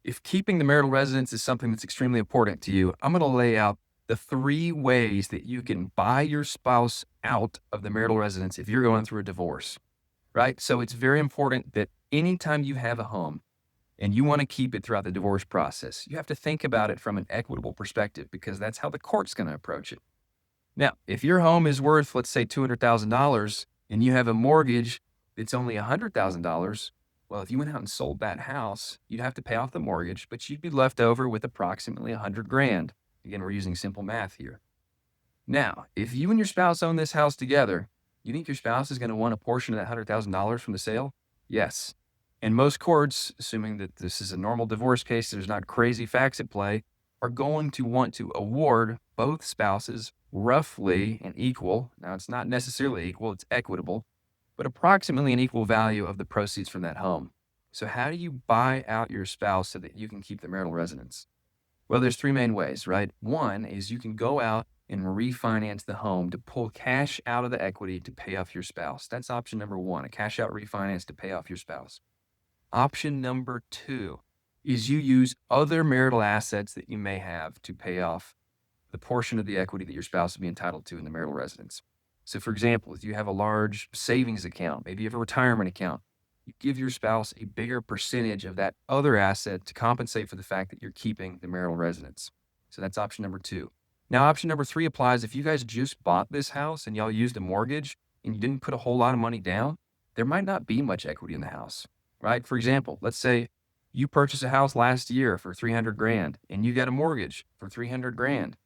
If keeping the marital residence is something that's extremely important to you, I'm going to lay out the 3 ways that you can buy your spouse out of the marital residence if you're going through a divorce, right? So it's very important that anytime you have a home and you want to keep it throughout the divorce process, you have to think about it from an equitable perspective because that's how the court's going to approach it. Now, if your home is worth, let's say, $200,000 and you have a mortgage that's only $100,000, well, if you went out and sold that house, you'd have to pay off the mortgage, but you'd be left over with approximately 100 grand. Again, we're using simple math here. Now, if you and your spouse own this house together, you think your spouse is going to want a portion of that $100,000 from the sale? Yes. And most courts, assuming that this is a normal divorce case, there's not crazy facts at play, are going to want to award both spouses roughly an equal, now it's not necessarily equal, it's equitable, but approximately an equal value of the proceeds from that home. So how do you buy out your spouse so that you can keep the marital residence? Well, there's 3 main ways, right? One is you can go out and refinance the home to pull cash out of the equity to pay off your spouse. That's option number one, a cash out refinance to pay off your spouse. Option number two is you use other marital assets that you may have to pay off the portion of the equity that your spouse would be entitled to in the marital residence. So, for example, if you have a large savings account, maybe you have a retirement account, you give your spouse a bigger percentage of that other asset to compensate for the fact that you're keeping the marital residence. So that's option number two. Now, option number three applies if you guys just bought this house and y'all used a mortgage and you didn't put a whole lot of money down, there might not be much equity in the house, right? For example, let's say you purchased a house last year for 300 grand and you got a mortgage for 300 grand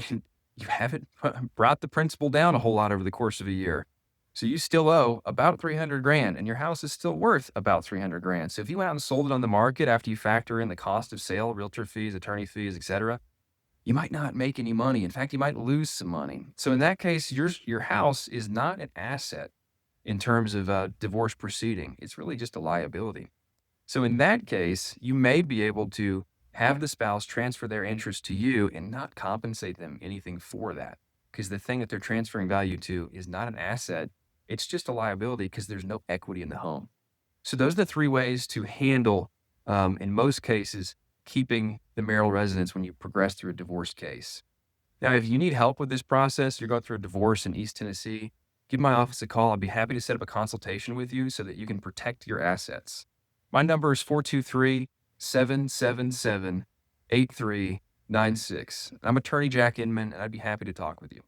and you haven't brought the principal down a whole lot over the course of a year. So you still owe about 300 grand and your house is still worth about 300 grand. So if you went out and sold it on the market after you factor in the cost of sale, realtor fees, attorney fees, etc., you might not make any money. In fact, you might lose some money. So in that case, your house is not an asset in terms of a divorce proceeding. It's really just a liability. So in that case, you may be able to have the spouse transfer their interest to you and not compensate them anything for that. Because the thing that they're transferring value to is not an asset. It's just a liability because there's no equity in the home. So those are the 3 ways to handle, in most cases, keeping the marital residence when you progress through a divorce case. Now, if you need help with this process, you're going through a divorce in East Tennessee, give my office a call. I'd be happy to set up a consultation with you so that you can protect your assets. My number is 423-777-8396. I'm attorney Jack Inman, and I'd be happy to talk with you.